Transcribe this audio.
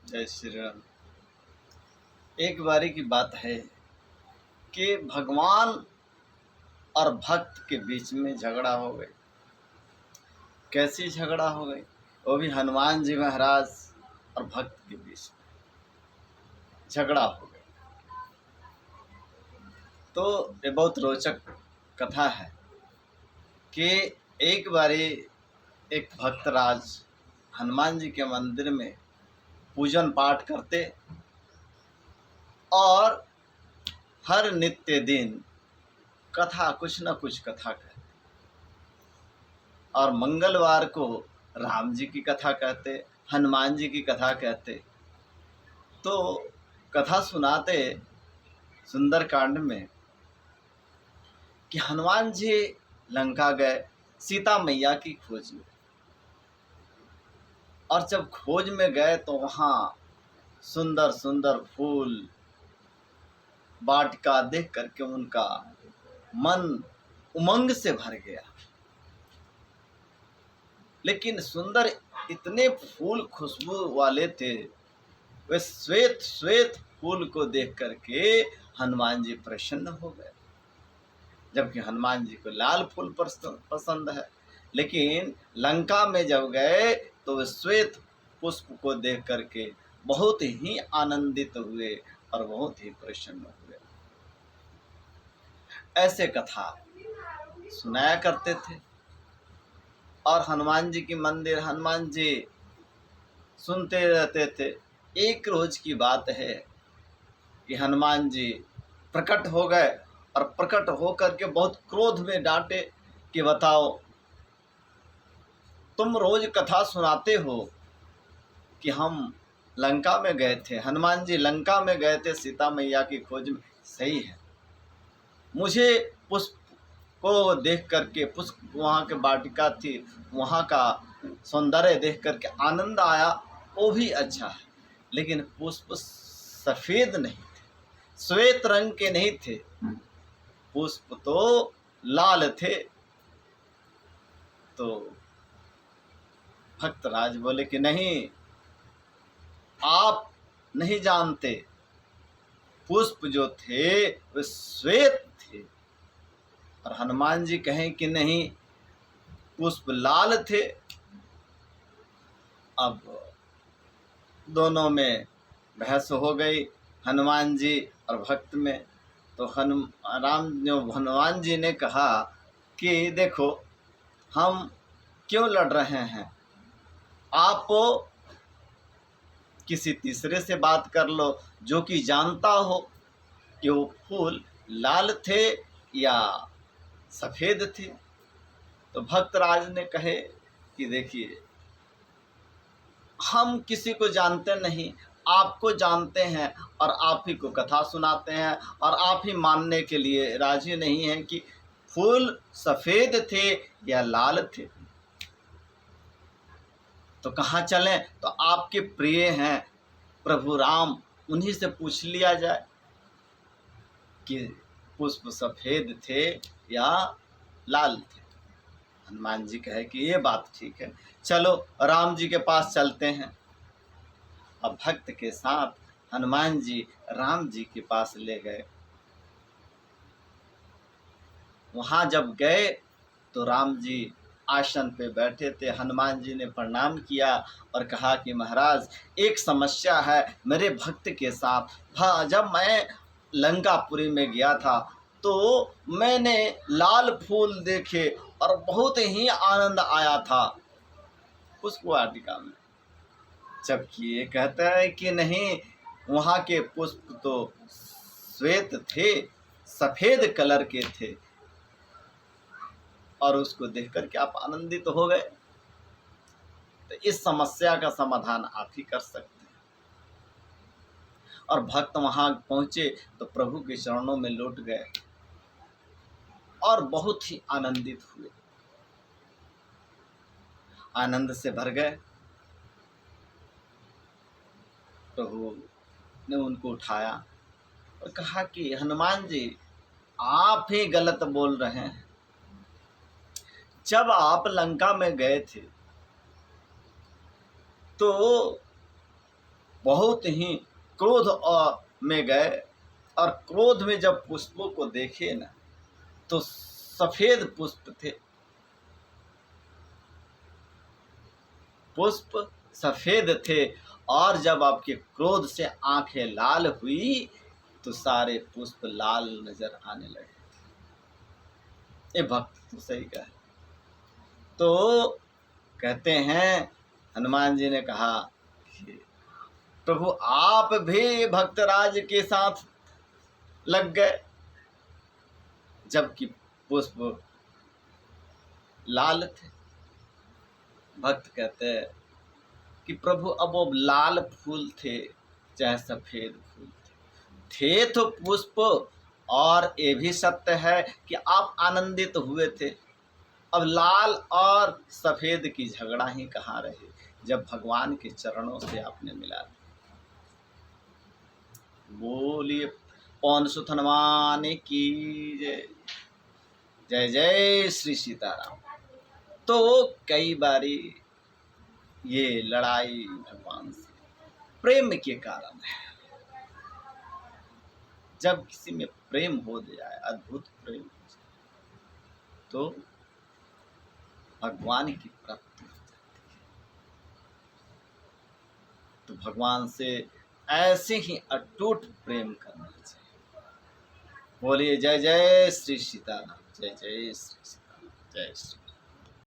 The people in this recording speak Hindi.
जय श्री राम। एक बारी की बात है कि भगवान और भक्त के बीच में झगड़ा हो गई। कैसी झगड़ा हो गई? वो भी हनुमान जी महाराज और भक्त के बीच में झगड़ा हो गई। तो ये बहुत रोचक कथा है कि एक बारी एक भक्तराज हनुमान जी के मंदिर में पूजन पाठ करते और हर नित्य दिन कथा कुछ न कुछ कथा कहते, और मंगलवार को राम जी की कथा कहते, हनुमान जी की कथा कहते। तो कथा सुनाते सुंदरकांड में कि हनुमान जी लंका गए सीता मैया की खोज में, और जब खोज में गए तो वहाँ सुंदर सुंदर फूल वाटिका देख करके उनका मन उमंग से भर गया। लेकिन सुंदर इतने फूल खुशबू वाले थे, वे श्वेत श्वेत फूल को देख करके हनुमान जी प्रसन्न हो गए। जबकि हनुमान जी को लाल फूल पसंद है, लेकिन लंका में जब गए तो वे श्वेत पुष्प को देख करके बहुत ही आनंदित हुए और बहुत ही प्रसन्न हुए। ऐसे कथा सुनाया करते थे। और हनुमान जी की मंदिर हनुमान जी सुनते रहते थे। एक रोज की बात है कि हनुमान जी प्रकट हो गए और प्रकट होकर के बहुत क्रोध में डांटे कि बताओ, तुम रोज कथा सुनाते हो कि हम लंका में गए थे, हनुमान जी लंका में गए थे सीता मैया की खोज में। सही है, मुझे पुष्प को देख करके, पुष्प वहाँ के वाटिका थी, वहाँ का सौंदर्य देख करके आनंद आया, वो भी अच्छा है। लेकिन पुष्प सफ़ेद नहीं थे, श्वेत रंग के नहीं थे, पुष्प तो लाल थे। तो भक्तराज बोले कि नहीं, आप नहीं जानते, पुष्प जो थे वे श्वेत थे। और हनुमान जी कहें कि नहीं, पुष्प लाल थे। अब दोनों में बहस हो गई, हनुमान जी और भक्त में। तो हनुमान जी ने कहा कि देखो, हम क्यों लड़ रहे हैं, आप किसी तीसरे से बात कर लो जो कि जानता हो कि वो फूल लाल थे या सफ़ेद थे। तो भक्तराज ने कहे कि देखिए, हम किसी को जानते नहीं, आपको जानते हैं और आप ही को कथा सुनाते हैं, और आप ही मानने के लिए राजी नहीं हैं कि फूल सफ़ेद थे या लाल थे। तो कहाँ चलें? तो आपके प्रिय हैं प्रभु राम, उन्हीं से पूछ लिया जाए कि पुष्प सफ़ेद थे या लाल थे। हनुमान जी कहे कि ये बात ठीक है, चलो राम जी के पास चलते हैं। अब भक्त के साथ हनुमान जी राम जी के पास ले गए। वहाँ जब गए तो राम जी आसन पे बैठे थे। हनुमान जी ने प्रणाम किया और कहा कि महाराज, एक समस्या है मेरे भक्त के साथ। जब मैं लंकापुरी में गया था तो मैंने लाल फूल देखे और बहुत ही आनंद आया था पुष्प वाटिका में, जबकि ये कहता है कि नहीं, वहाँ के पुष्प तो श्वेत थे, सफ़ेद कलर के थे, और उसको देखकर के आप आनंदित हो गए। तो इस समस्या का समाधान आप ही कर सकते हैं। और भक्त वहाँ पहुँचे तो प्रभु के चरणों में लौट गए और बहुत ही आनंदित हुए, आनंद से भर गए। प्रभु ने उनको उठाया और कहा कि हनुमान जी, आप ही गलत बोल रहे हैं। जब आप लंका में गए थे तो बहुत ही क्रोध और में गए, और क्रोध में जब पुष्पों को देखे ना, तो सफेद पुष्प थे, पुष्प सफेद थे। और जब आपके क्रोध से आंखें लाल हुई तो सारे पुष्प लाल नजर आने लगे। ये भक्त तो सही कहा। तो कहते हैं, हनुमान जी ने कहा कि प्रभु आप भी भक्तराज के साथ लग गए, जबकि पुष्प लाल थे। भक्त कहते हैं कि प्रभु अब वो लाल फूल थे चाहे सफेद फूल थे तो पुष्प, और ये भी सत्य है कि आप आनंदित हुए थे। अब लाल और सफेद की झगड़ा ही कहाँ रहे जब भगवान के चरणों से आपने मिला। बोलिए पवन सुत हनुमान की जय। जय जय श्री सीताराम। तो कई बारी ये लड़ाई भगवान से प्रेम के कारण है। जब किसी में प्रेम हो जाए, अद्भुत प्रेम हो जाए, तो भगवान की प्राप्ति हो जाती है। तो भगवान से ऐसे ही अटूट प्रेम करना चाहिए। बोलिए जय जय श्री सीताराम। जय जय श्री सीताराम। जय श्री